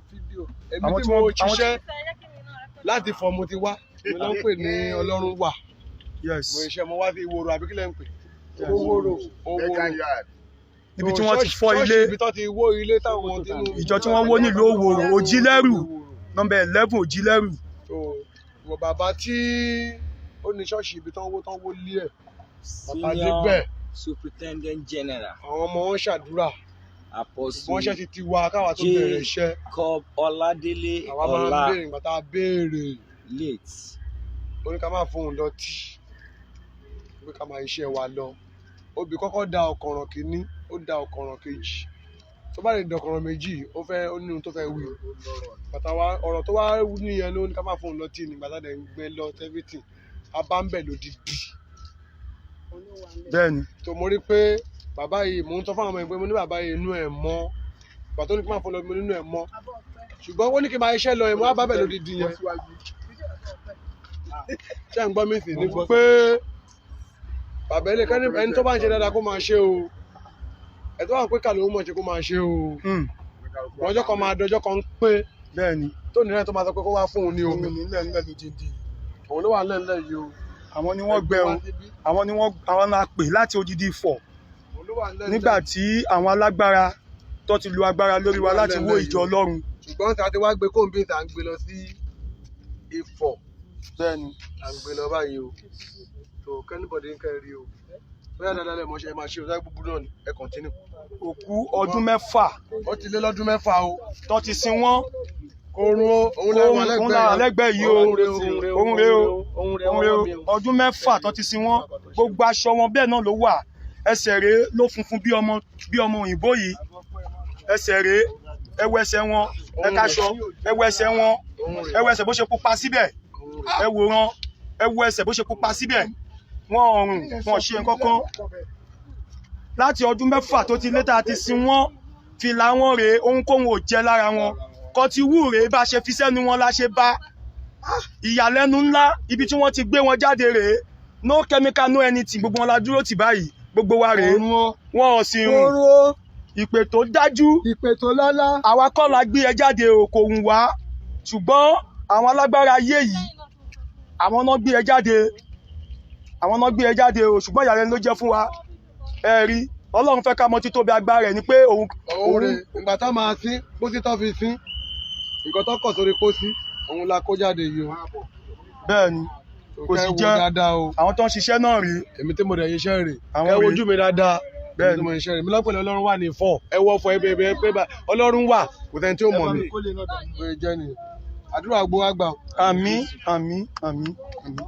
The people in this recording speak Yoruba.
fídíò èmi tí mo ṣiṣẹ́ láti fọ mo ti wá mi ló ń pè ní Ọlọ́run wà mo iṣẹ́ mo wá sí Ìwòrò àbí kí lẹ́ ń pè Òwòrò ibi tí wọ́n ti fọ́ ilé ibi tó ti wó ilé táwọn tí ìjọ tí wọ́n wó nílùú Òwòrò Òjìlẹ́rù nọ́mbà 11 Òjìlẹ́rù. wọ bàbá tí ó ní ṣọ́ọ̀ṣì ibi tán wó lé ẹ̀ bàbá débẹ̀ Superintendent General àwọn ọmọ wọn ṣàdúrà Apostle wọ́n ṣe ti wá káwa tó bẹ̀rẹ̀ iṣẹ́ Jacob Ọládélé àwa máa ń béèrè nígbà tá a béèrè late ó ní ká máa fóun lọ́tì pé ká máa iṣẹ́ wa lọ obì kọ́kọ́ da ọ̀kànràn kínní ó da ọ̀kànràn kejì tó bá lè da ọ̀kànràn méjì ó ní ohun tó fẹ́ wí bàtà wa ọ̀rọ̀ tó wá nìyẹn ló ní ká máa fóun lọ́tì nígbà tá a dẹ̀ ń gbé lọ everything a bá ń bẹ̀ lódìdí. bẹ́ẹ̀ni. tó mo rí pé bàbá yìí mò ń sọ fáwọn ọmọ yìí pé mo ní bàbá yìí inú ẹ̀ mọ́ bàtà ó ní kí n máa fọ́ lọ nínú ẹ̀ mọ́ ṣùgbọ́n ó ní kí n máa iṣẹ́ lọ ẹ̀ mọ́ á bá bẹ̀ lódìdí yẹn. ṣé ń gbọ́ mi sì ní pé bàbá ilé kẹ́ni ẹni tó bá ń ṣe dáadáa kó máa ṣe o ẹ̀ tó wà pé kàlẹ́ ó mọ̀ ṣe kó máa ṣe o ọjọ́ kan máa dọjọ́ kan ń pé bẹ́ẹ̀ni tó nìyẹn tó máa sọ pé kó wá fún òun ní omi òun ló wà nílẹ̀ yìí o àwọn ni wọ́n gbẹ o àwọn náà pè láti odidi Ifọ̀ nígbà tí àwọn alágbára tó ti lo agbára lórí wa láti wó ìjọ Ọlọ́run. ṣùgbọ́n tí a ti wá gbé kóńbé tá à ń gbé lọ sí Ifọ̀ bẹ́ẹ̀ni à ń gbé lọ báyìí o tó kẹ́nìbọ̀dé ń kẹ́rì o bóyá dáadáa lẹ̀ mọ́ṣẹ́ máa ṣe o sáà gbogbo náà ni ẹ kọ̀ntínú. òkú ọdún 6 ó ti lé lọ́dún 6 o tó ti sin wọ́n. òun lẹ́gbẹ̀ẹ́ yìí o òun rè o ọdún 6 tó ti sin wọ́n gbogbo aṣọ wọn bẹ́ẹ̀ náà ló wà ẹsẹ̀ rẹ̀ ló funfun bí ọmọ òyìnbó yìí ẹsẹ̀ rẹ̀ ẹwọ ẹsẹ̀ wọn ẹkaṣọ ẹwọ ẹsẹ̀ wọn ẹwọ ẹsẹ̀ bó ṣe pupa síbẹ̀ ẹwòrán ẹwọ ẹsẹ̀ bó ṣe pupa síbẹ̀ wọn ọrùn wọn ṣe nǹkankan láti ọdún 6 tó ti létà ti sin wọ́n fìlà wọn rèé ohunkóhun ò jẹ lára wọn kọtí wù rèé bá ṣe fi sẹ́nu wọn la ṣe bá ìyàlẹ́nu ńlá ibi tí wọ́n ti gbé wọn jáde rèé no chemical no anything gbogbo wọn la dúró tì báyìí gbogbo wa rèé wọn ò sì rùn ìpè tó dájú ìpè tó lọ́lá àwa kọ́ la gbé ẹ jáde o kò hùn wá ṣùgbọ́n àwọn alágbára ayé yìí àwọn náà gbé ẹ jáde o ṣùgbọ́n ìyàlẹ́nu ló jẹ́ fún wa ẹ rí Ọlọ́run fẹ́ ká mọ títóbi agbára ẹ̀ ni pé òun rè ìgbà tá máa sín pósí tó fi sín nǹkan tó kọ̀ sórí pósí òun la kó jáde yìí o. bẹ́ẹ̀ni kò sì jẹ́ àwọn tó ń ṣiṣẹ́ náà rí. èmi tí mo dẹ̀ ṣiṣẹ́ rè ẹ wojú mi dáadáa bẹ́ẹ̀ni mo ṣiṣẹ́ rè mi lọ́pẹ̀lẹ̀ Ọlọ́run wà ní Ifọ̀ ẹ wọ́ fọ ẹbẹ pé Ọlọ́run wà kò tẹ́ni tí ó mọ̀ mí. bóyá jẹ́ ni àdúrà gbó wá gbà. àmín àmín àmín àmín.